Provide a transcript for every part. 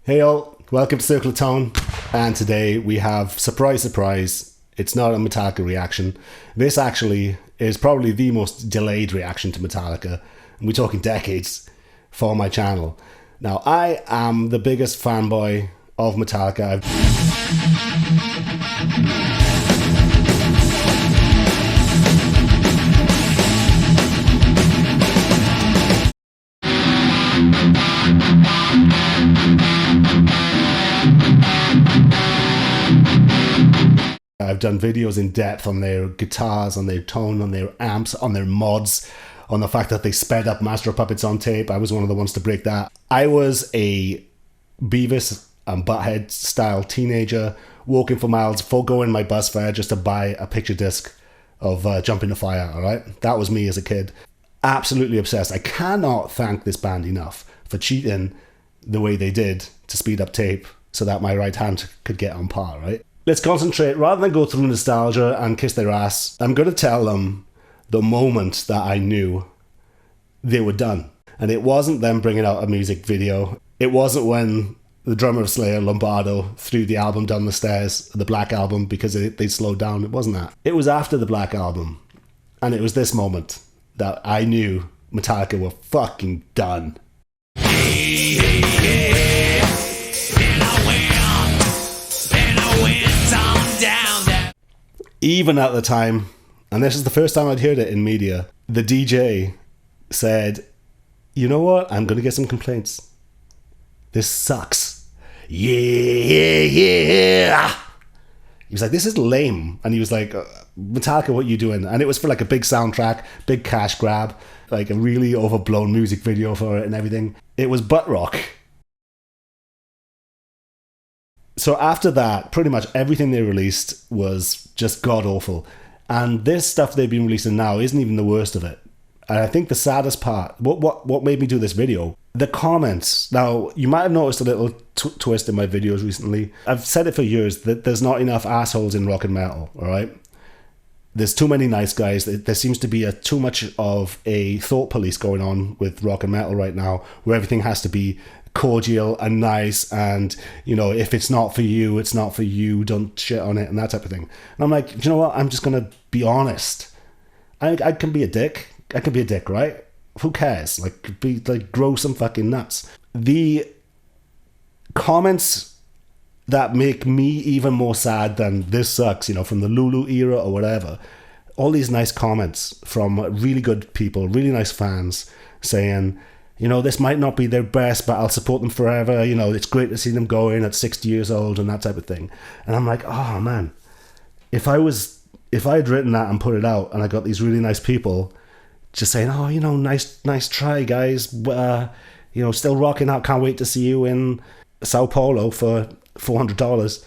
Hey all, welcome to Circle of Tone, and today we have, surprise, it's not a Metallica reaction. This actually is probably the most delayed reaction to Metallica, and we're talking decades, for my channel. Now, I am the biggest fanboy of Metallica. I've done videos in depth on their guitars, on their tone, on their amps, on their mods, on the fact that they sped up Master of Puppets on tape. I was one of the ones to break that. I was a Beavis and Butthead style teenager, walking for miles, foregoing my bus fare just to buy a picture disc of Jump in the Fire, alright? That was me as a kid. Absolutely obsessed. I cannot thank this band enough for cheating the way they did to speed up tape so that my right hand could get on par, right? Let's concentrate. Rather than go through nostalgia and kiss their ass, I'm going to tell them the moment that I knew they were done. And it wasn't them bringing out a music video. It wasn't when the drummer of Slayer, Lombardo, threw the album down the stairs, the Black Album, because they slowed down. It wasn't that. It was after the Black Album. And it was this moment that I knew Metallica were fucking done. Hey, hey, hey. Even at the time, and this is the first time I'd heard it in media, the DJ said, you know what, I'm going to get some complaints. This sucks. Yeah. He was like, this is lame. And he was like, Metallica, what are you doing? And it was for like a big soundtrack, big cash grab, like a really overblown music video for it and everything. It was butt rock. So after that, pretty much everything they released was just god-awful. And this stuff they've been releasing now isn't even the worst of it. And I think the saddest part, what made me do this video, the comments. Now, you might have noticed a little twist in my videos recently. I've said it for years that there's not enough assholes in rock and metal, all right? There's too many nice guys. There seems to be too much of a thought police going on with rock and metal right now, where everything has to be cordial and nice, and you know, if it's not for you, it's not for you, don't shit on it, and that type of thing. And I'm like, you know what, I'm just gonna be honest. I can be a dick. I can be a dick, right? Who cares? Grow some fucking nuts. The comments that make me even more sad than this sucks, you know, from the Lulu era or whatever, all these nice comments from really good people, really nice fans saying, you know, this might not be their best, but I'll support them forever. You know, it's great to see them going at 60 years old and that type of thing. And I'm like, oh man, if I had written that and put it out and I got these really nice people just saying, oh, you know, nice try, guys. You know, still rocking out. Can't wait to see you in Sao Paulo for $400.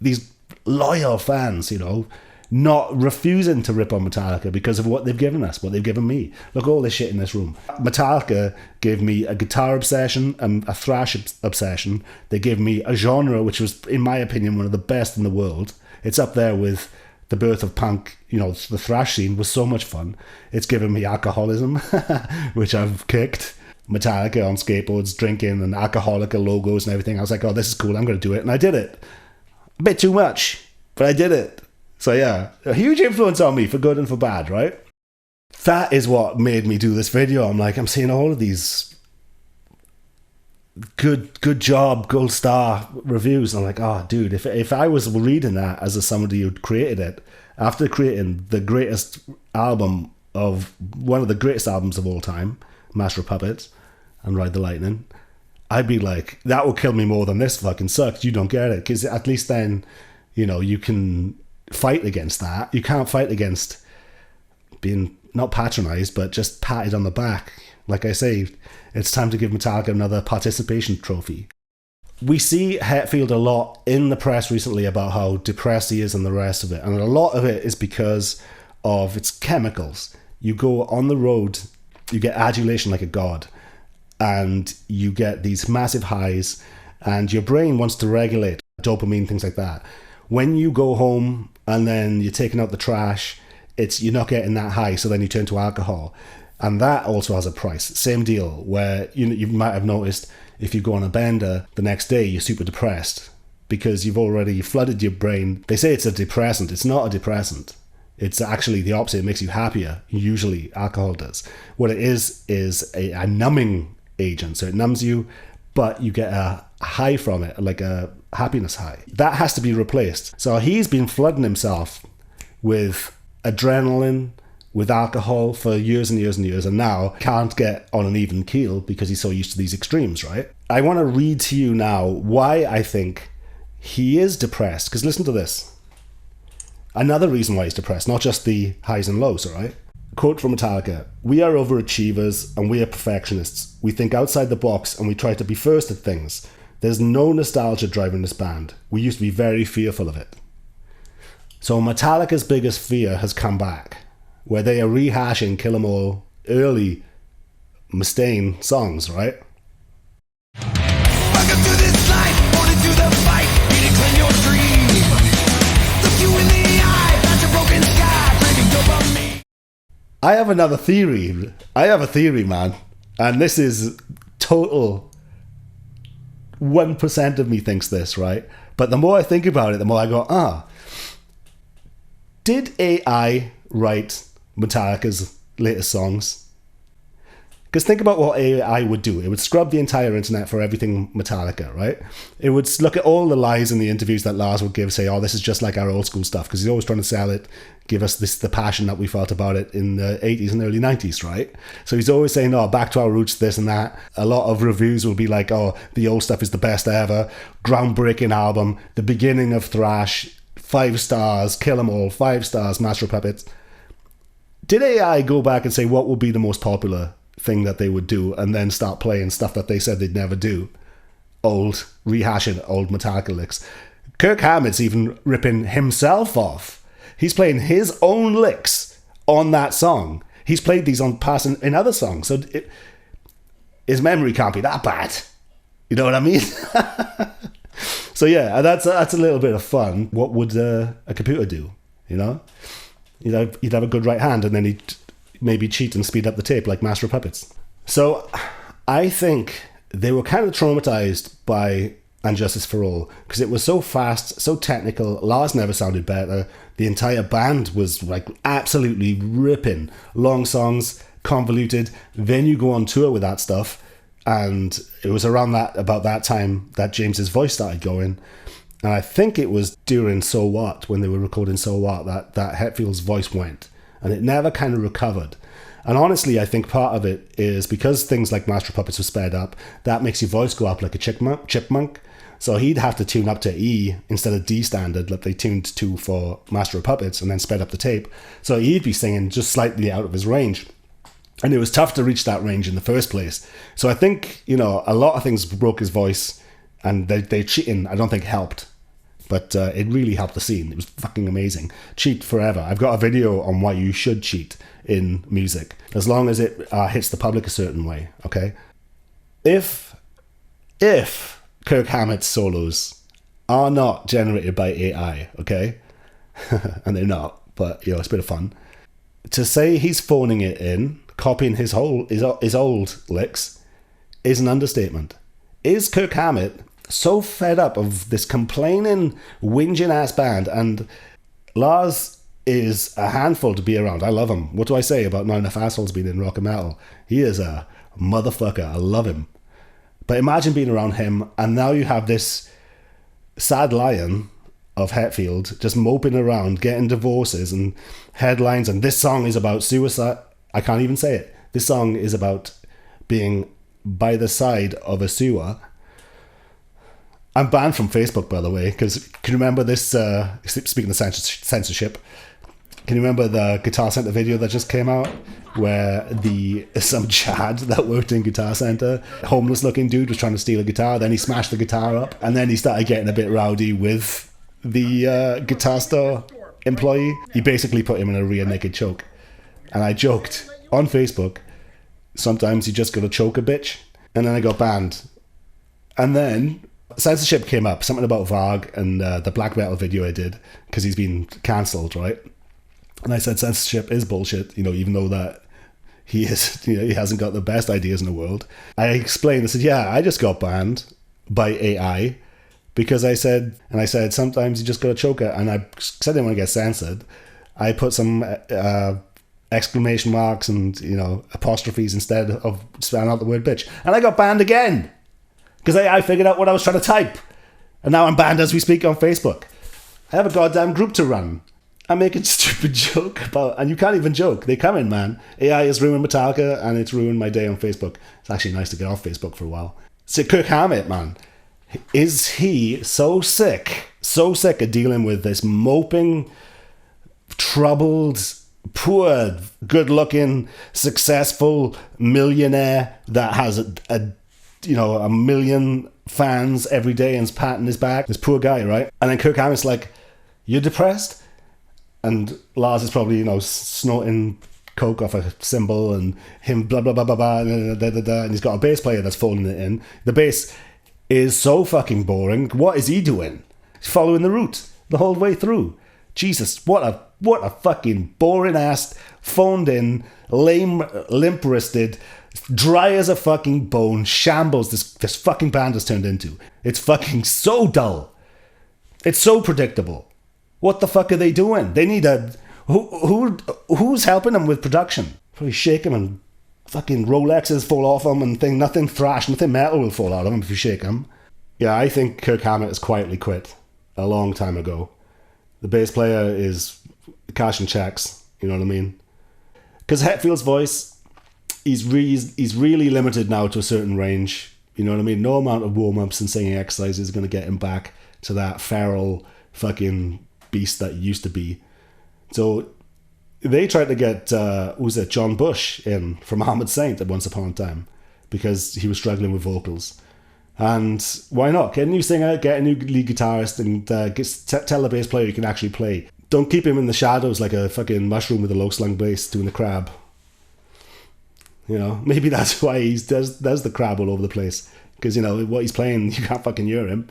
These loyal fans, you know, not refusing to rip on Metallica because of what they've given us, what they've given me. Look at all this shit in this room. Metallica gave me a guitar obsession and a thrash obsession. They gave me a genre which was, in my opinion, one of the best in the world. It's up there with the birth of punk. You know, the thrash scene was so much fun. It's given me alcoholism, which I've kicked. Metallica on skateboards, drinking and alcoholic logos and everything. I was like, oh, this is cool, I'm going to do it. And I did it. A bit too much, but I did it. So yeah, a huge influence on me for good and for bad, right? That is what made me do this video. I'm like, I'm seeing all of these good job, gold star reviews. I'm like, oh dude, if I was reading that as somebody who'd created it, after creating the greatest album of, one of the greatest albums of all time, Master of Puppets and Ride the Lightning, I'd be like, that will kill me more than this fucking sucks. You don't get it. Because at least then, you know, you can fight against that. You can't fight against being not patronized, but just patted on the back. Like I say, it's time to give Metallica another participation trophy. We see Hetfield a lot in the press recently about how depressed he is and the rest of it, and a lot of it is because of its chemicals. You go on the road, you get adulation like a god, and you get these massive highs, and your brain wants to regulate dopamine, things like that. When you go home and then you're taking out the trash, you're not getting that high, so then you turn to alcohol. And that also has a price. Same deal, where you might have noticed if you go on a bender, the next day you're super depressed because you've already flooded your brain. They say it's a depressant. It's not a depressant. It's actually the opposite. It makes you happier. Usually alcohol does. What it is a numbing agent. So it numbs you, but you get a high from it, like a happiness high. That has to be replaced. So he's been flooding himself with adrenaline, with alcohol for years and years and years, and now can't get on an even keel because he's so used to these extremes, right? I want to read to you now why I think he is depressed, because listen to this. Another reason why he's depressed, not just the highs and lows, all right? Quote from Metallica: "We are overachievers and we are perfectionists. We think outside the box and we try to be first at things. There's no nostalgia driving this band. We used to be very fearful of it." So Metallica's biggest fear has come back, where they are rehashing Kill 'Em All early Mustaine songs, right? Welcome to this life, born into the fight, beating clean your dream. Look you in the eye, that's a broken sky, breaking dopamine. I have another theory. Man. And this is total 1% of me thinks this, right? But the more I think about it, the more I go, did AI write Metallica's latest songs? Because think about what AI would do. It would scrub the entire internet for everything Metallica, right? It would look at all the lies in the interviews that Lars would give, say, oh, this is just like our old school stuff, because he's always trying to sell it, give us the passion that we felt about it in the 80s and early 90s, right? So he's always saying, oh, back to our roots, this and that. A lot of reviews will be like, oh, the old stuff is the best ever, groundbreaking album, the beginning of thrash, 5 stars, Kill 'Em All, 5 stars, Master of Puppets. Did AI go back and say what would be the most popular thing that they would do, and then start playing stuff that they said they'd never do? Rehashing old Metallica licks. Kirk Hammett's even ripping himself off. He's playing his own licks on that song. He's played these on past in other songs, so his memory can't be that bad. You know what I mean? So yeah, that's a little bit of fun. What would a computer do? You know, you'd have a good right hand, and then he'd maybe cheat and speed up the tape like Master of Puppets. So I think they were kind of traumatized by And Justice for All because it was so fast, so technical. Lars never sounded better. The entire band was like absolutely ripping. Long songs, convoluted. Then you go on tour with that stuff, and it was about that time that James's voice started going. And I think it was during So What, when they were recording So What, that Hetfield's voice went. And it never kind of recovered. And honestly, I think part of it is because things like Master of Puppets were sped up, that makes your voice go up like a chipmunk. So he'd have to tune up to E instead of D standard, like they tuned to for Master of Puppets, and then sped up the tape. So he'd be singing just slightly out of his range. And it was tough to reach that range in the first place. So I think, a lot of things broke his voice, and they cheating, I don't think, helped. But it really helped the scene. It was fucking amazing. Cheat forever. I've got a video on why you should cheat in music, as long as it hits the public a certain way, okay? If Kirk Hammett's solos are not generated by AI, okay? And they're not, but, it's a bit of fun. To say he's phoning it in, copying his old licks, is an understatement. Is Kirk Hammett so fed up of this complaining, whinging ass band? And Lars is a handful to be around. I love him. What do I say about not enough assholes being in rock and metal? He is a motherfucker. I love him. But imagine being around him, and now you have this sad lion of Hetfield just moping around, getting divorces and headlines, and this song is about suicide. I can't even say it. This song is about being by the side of a sewer. I'm banned from Facebook, by the way, because can you remember this, speaking of censorship, can you remember the Guitar Center video that just came out where some Chad that worked in Guitar Center, homeless looking dude, was trying to steal a guitar, then he smashed the guitar up, and then he started getting a bit rowdy with the guitar store employee. He basically put him in a rear naked choke. And I joked on Facebook, sometimes you just gotta choke a bitch. And then I got banned. And then censorship came up, something about Varg and the black metal video I did, because he's been cancelled, right? And I said censorship is bullshit, even though that he is, he hasn't got the best ideas in the world. I explained, I said, yeah, I just got banned by AI because I said sometimes you just got to choke it. And I said I didn't want to get censored. I put some exclamation marks and, apostrophes instead of spelling out the word bitch. And I got banned again because I figured out what I was trying to type. And now I'm banned as we speak on Facebook. I have a goddamn group to run. I'm making stupid joke about, and you can't even joke. They come in, man. AI has ruined Metallica and it's ruined my day on Facebook. It's actually nice to get off Facebook for a while. So Kirk Hammett, man, is he so sick of dealing with this moping, troubled, poor, good-looking, successful millionaire that has a million fans every day and is patting his back? This poor guy, right? And then Kirk Hammett's like, "You're depressed?" And Lars is probably, snorting coke off a cymbal and him blah, blah, blah, blah, blah, and he's got a bass player that's folding it in. The bass is so fucking boring. What is he doing? He's following the route the whole way through. Jesus, what a fucking boring ass, phoned in, lame, limp-wristed, dry as a fucking bone shambles this fucking band has turned into. It's fucking so dull. It's so predictable. What the fuck are they doing? They need who's helping them with production? Probably shake them and fucking Rolexes fall off them and nothing thrash, nothing metal will fall out of them if you shake them. Yeah, I think Kirk Hammett has quietly quit a long time ago. The bass player is cashing checks, you know what I mean? Because Hetfield's voice, he's really limited now to a certain range, you know what I mean? No amount of warm-ups and singing exercises is going to get him back to that feral fucking beast that he used to be. So they tried to get John Bush in from Ahmed Saint at once upon a time because he was struggling with vocals. And why not? Get a new singer, get a new lead guitarist, and tell the bass player you can actually play. Don't keep him in the shadows like a fucking mushroom with a low slung bass doing the crab. Maybe that's why he does the crab all over the place. Because, what he's playing, you can't fucking hear him.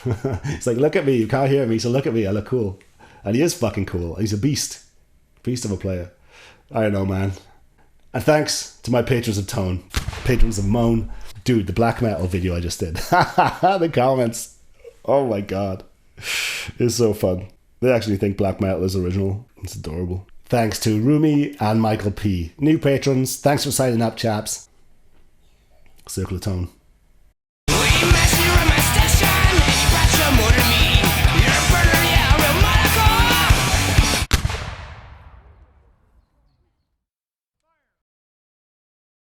It's like, look at me, you can't hear me, so look at me, I look cool. And he is fucking cool. He's a beast of a player. I don't know, man. And thanks to my patrons of tone, patrons of moan. Dude, the black metal video I just did. The comments, oh my god, it's so fun. They actually think black metal is original. It's adorable. Thanks to Rumi and Michael P. New patrons, thanks for signing up, chaps. Circle of Tone.